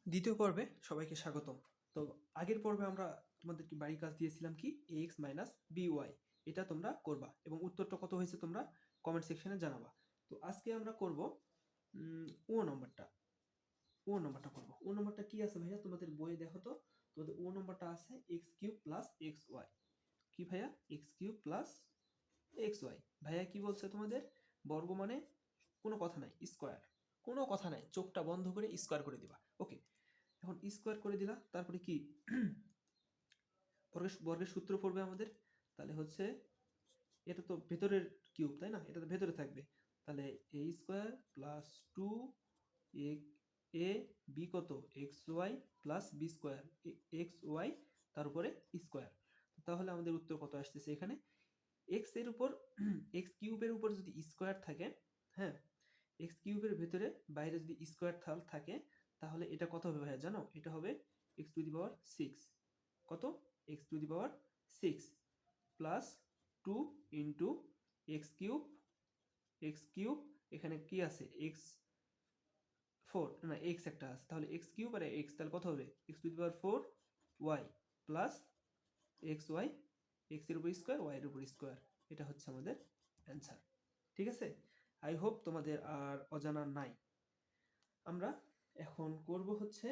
দ্বিতীয় পর্বে সবাইকে স্বাগতম। তো আগের পর্বে আমরা তোমাদেরকে বাড়ির কাজ দিয়েছিলাম কি ax মাইনাস by, এটা তোমরা করবা এবং উত্তরটা কত হয়েছে তোমরা কমেন্ট সেকশনে জানাবা। তো আজকে আমরা করব ও নম্বরটা। করবো। ও নম্বরটা কি আছে ভাইয়া, তোমাদের বইয়ে দেখো তো। তোমাদের ও নম্বরটা আছে X cube plus x Y. কি ভাইয়া? X cube plus x Y. ভাইয়া কি বলছে তোমাদের? বর্গ মানে কোনো কথা নাই, স্কোয়ার। কোনো কথা নাই, চোখটা বন্ধ করে স্কোয়ার করে দিবা। ওকে, এখন স্কোয়ার করে দিলা, তারপরে কি বর্গের বর্গের সূত্র পড়বে আমাদের। তাহলে হচ্ছে এটা তো ভেতরের কিউব, তাই না? এটা তো ভেতরে থাকবে। তাহলে A square plus two A A B কত X Y plus B square X Y তার উপরে স্কোয়ার। তাহলে আমাদের উত্তর কত আসতেছে এখানে? এক্স এর উপর এক্স কিউবের উপর যদি স্কোয়ার থাকে, হ্যাঁ, এক্স কিউবের ভেতরে বাইরে যদি স্কোয়ার থাকে, তাহলে এটা কত হবে ভাইয়া জানো? এটা হবে x to the power six. কত? X to the power six plus two into x cube. এখানে কি আছে? এক্স ফোর, না এক্স একটা আছে, তাহলে এক্স কিউব আর এক্স, তাহলে কত হবে? X to the power four y plus x y, x এর উপর স্কোয়ার ওয়াই এর উপর স্কোয়ার। এটা হচ্ছে আমাদের অ্যান্সার। ঠিক আছে, আই হোপ তোমাদের আর অজানা নাই। আমরা এখন করব হচ্ছে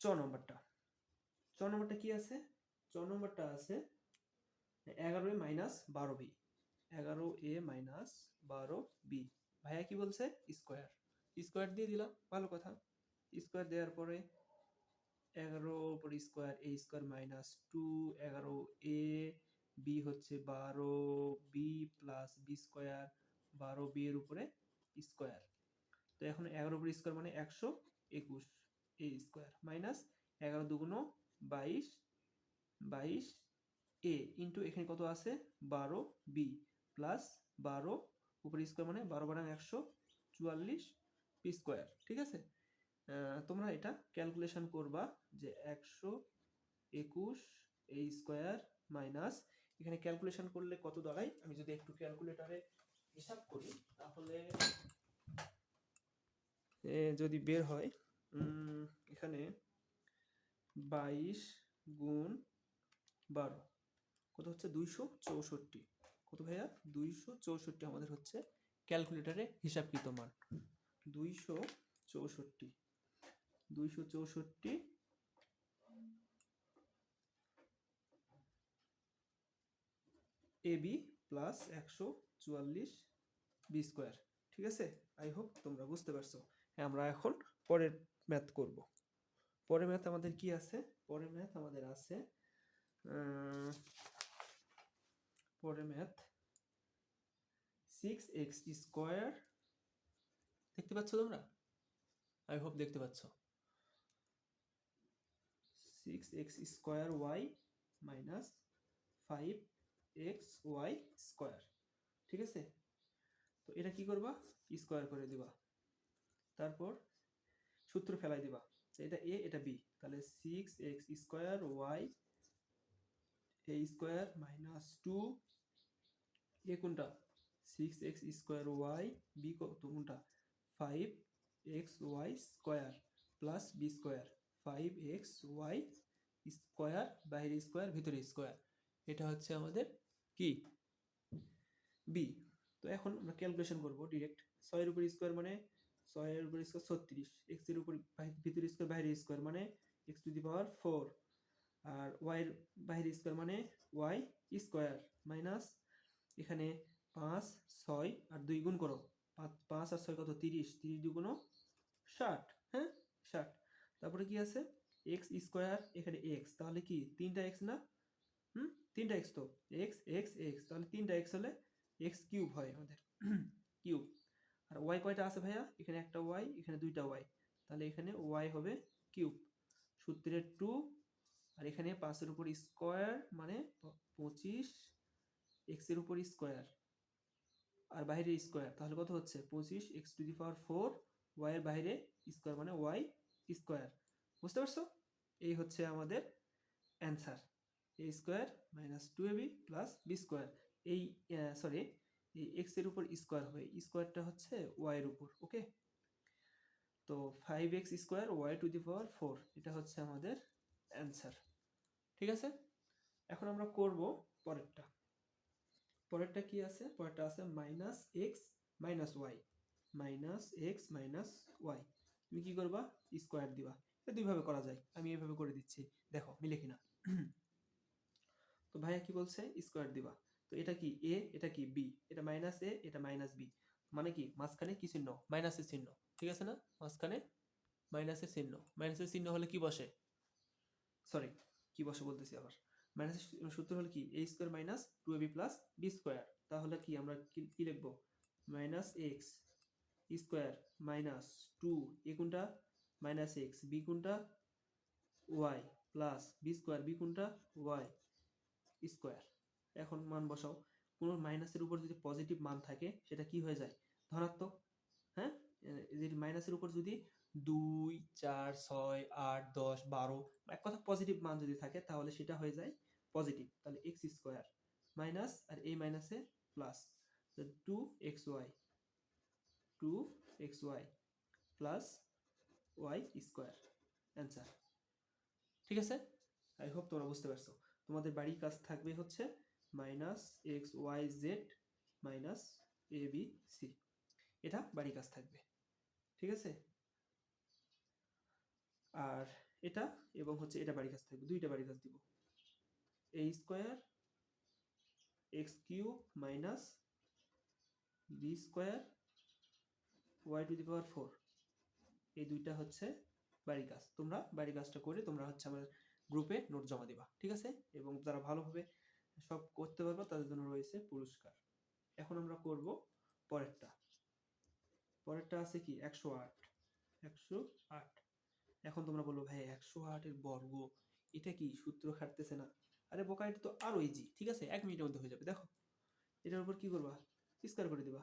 চ নম্বরটা। চ নম্বরটা কি আছে? চ নম্বরটা আছে 11a minus 12b। 11a minus 12b। ভাইয়া কি বলছে? স্কোয়ার। স্কোয়ার দিয়ে দিলাম, ভালো কথা। স্কোয়ার দেওয়ার পরে 11 উপর square, a square minus two 11a, b হচ্ছে 12b plus B square, 12b এর উপরে স্কোয়ার। তো এখন 11 উপর স্কোয়ার মানে 121 এ স্কোয়ার মাইনাস 11 দুগুণ 22, 22 এ ইন্টু এখানে কত আছে? 12b প্লাস 12 উপর স্কোয়ার মানে 12 বারাং 144 পি স্কোয়ার। ঠিক আছে, তোমরা এটা ক্যালকুলেশন করবা যে 121 এ স্কোয়ার মাইনাস, এখানে ক্যালকুলেশন করলে কত দাঁড়ায়? আমি যদি একটু ক্যালকুলেটরে হিসাব করি তাহলে যদি বের হয় এখানে 22 গুণ 12 কত হচ্ছে? 264। কত ভাইয়া? 264 আমাদের হচ্ছে ক্যালকুলেটরে হিসাবকৃত মান। 264, 264 এ বি প্লাস 144 বি স্কোয়ার। ঠিক আছে, আই হোপ তোমরা বুঝতে পারছো। হ্যাঁ, আমরা এখন পরের ম্যাথ করব। পরের ম্যাথ আমাদের কি আছে? পরের ম্যাথ আমাদের আছে পরের ম্যাথ 6x স্কোয়ার। দেখতে পাচ্ছ তোমরা? আই হোপ দেখতে পাচ্ছ। 6x square y minus 5x y square. ঠিক আছে, তো এটা কি করবা? স্কোয়ার করে দিবা, তারপর সূত্র ফেলাই দিবা। এটা এ, এটা বি, তাহলে 6x square y a square minus two a কোনটা? 6x স্কোয়ার ওয়াই, বি কোনটা? 5x y square plus B square, 5x y square, বাইরে স্কোয়ার ভিতরে স্কোয়ার। এটা হচ্ছে আমাদের কি? বি। তো এখন আমরা ক্যালকুলেশন করব ডিরেক্ট। 6 এর উপর স্কোয়ার মানে 6 এর উপর স্কোয়ার 36, x এর উপর ভিতরে স্কোয়ার বাইরে স্কোয়ার মানে x টু দি পাওয়ার 4, আর y এর বাইরে স্কোয়ার মানে y স্কোয়ার মাইনাস এখানে 5 6 আর 2 গুণ করো, 5 আর 6 কত? 30, 30 দুগুণ 60। হ্যাঁ, 60। তারপরে কি আছে? x স্কোয়ার, এখানে x, তাহলে কি 3টা x না? 3টা x তো, x x x, তাহলে 3টা x হলে x কিউব হয় আমাদের কিউব। আর y কয়টা আছে ভাইয়া? এখানে একটা y, এখানে দুইটা y, তাহলে এখানে y হবে কিউব। সূত্রের 2, আর এখানে 5 এর উপর স্কোয়ার মানে 25 x এর উপর স্কোয়ার আর বাইরে স্কোয়ার, তাহলে কত হচ্ছে? 25 x to the power 4 y এর বাইরে স্কোয়ার মানে y স্কোয়ার। বুঝতে পারছো? এই হচ্ছে আমাদের answer. A square minus two a b plus B square. এই সরি, এই এক্স এর উপর স্কোয়ার হবে, স্কোয়ারটা হচ্ছে ওয়াই এর উপর। ওকে, তো 5x square y to the power 4 এটা হচ্ছে আমাদের অ্যান্সার। ঠিক আছে, এখন আমরা করব পরেরটা। পরেরটা কি আছে? পরেরটা আছে minus x minus y, minus x minus y. তুমি কি করবা? স্কোয়ার দিবা। এটা দুইভাবে করা যায়, আমি এইভাবে করে দিচ্ছি, দেখো মিলে কিনা। তো ভাইয়া কি বলছে? স্কোয়ার দিবা। তো এটা কি এ, এটা কি বি, এটা মাইনাস এ, এটা মাইনাস বি, মানে কি মাঝখানে কি চিহ্ন? মাইনাসের চিহ্ন, ঠিক আছে না? মাঝখানে মাইনাসের চিহ্ন, মাইনাসের চিহ্ন হলে কি বসে? সরি, কি বসে বলতেছি আবার। মাইনাসের সূত্র হলো কি? A square minus two a b plus B square. তাহলে কি আমরা কি লিখবো? Minus x square minus two a কোনটা? মাইনাস এক্স, বি কোনটা? Y plus B square, b কোনটা? Y square. এখন মান বসাও। কোনো মাইনাসের উপর যদি পজিটিভ মান থাকে সেটা কি হয়ে যায়? ধনাত্মক। হ্যাঁ, যদি মাইনাসের উপর যদি 2 4 6 8 10 12 এক কথা পজিটিভ মান যদি থাকে তাহলে সেটা হয়ে যায় পজিটিভ। তাহলে এক্স স্কোয়ার মাইনাস আর এই মাইনাসে plus, two x y, two x Y plus y square answer. ঠিক আছে, আই হোপ তোমরা বুঝতে পারছো। তোমাদের বাড়ির কাজ থাকবে হচ্ছে minus x y z minus a b c, এটা বাড়ির কাজ থাকবে। ঠিক আছে, আর এটা এবং হচ্ছে এটা বাড়ির কাজ থাকবে, দুইটা বাড়ির কাজ দিব। A square x cube minus b square y to the power 4, এই দুইটা হচ্ছে বাড়ির কাজ। তোমরা বাড়ির কাজটা করে তোমরা হচ্ছে আমার গ্রুপে নোট জমা দিবা, ঠিক আছে? এবং যারা ভালোভাবে সব করতে পারবে তাদের জন্য রয়েছে পুরস্কার। এখন আমরা করব পরেরটা। পরেরটা আছে কি? 108। 108। এখন তোমরা বলবো ভাই 108 এর বর্গ, এটা কি সূত্র খাটতেছে না? আরে বোকা, এটা তো আরো ইজি। ঠিক আছে, 1 মিনিটের মধ্যে হয়ে যাবে। দেখো এটার উপর কি করবা? স্কয়ার করে দিবা।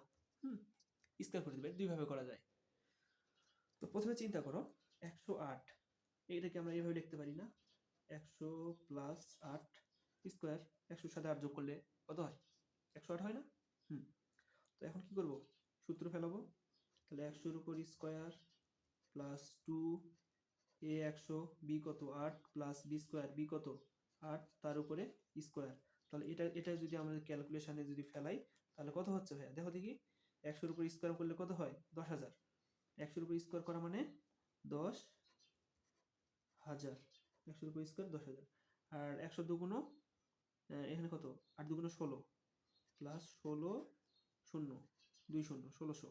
স্কয়ার করে দিবা, দুইভাবে করা যায়। তো প্রথমে চিন্তা করো 108, এটাকে আমরা এইভাবে লিখতে পারি না? 100 প্লাস 8 স্কয়ার, 100 সাথে 8 যোগ করলে কত হয়? 108 হয় না? তো এখন কি করব? সূত্র ফেলাবো। তাহলে 100 এর উপর স্কয়ার প্লাস 2 এ 100, বি কত? 8 প্লাস বি স্কয়ার, বি কত? 8 তার উপরে স্কয়ার। তাহলে এটা যদি আমাদের ক্যালকুলেশনে যদি ফেলাই তাহলে কত হচ্ছে ভাইয়া? দেখো দেখি, 100 এর উপর স্কয়ার করলে কত হয়? 10,000। 100 এর উপর স্কয়ার করা মানে 10,000। 100 এর উপর স্কয়ার 10,000। আর 100 দুগুণ এখানে কত? 8 দুগুণ 16 প্লাস 16 শূন্য 2 শূন্য 1600।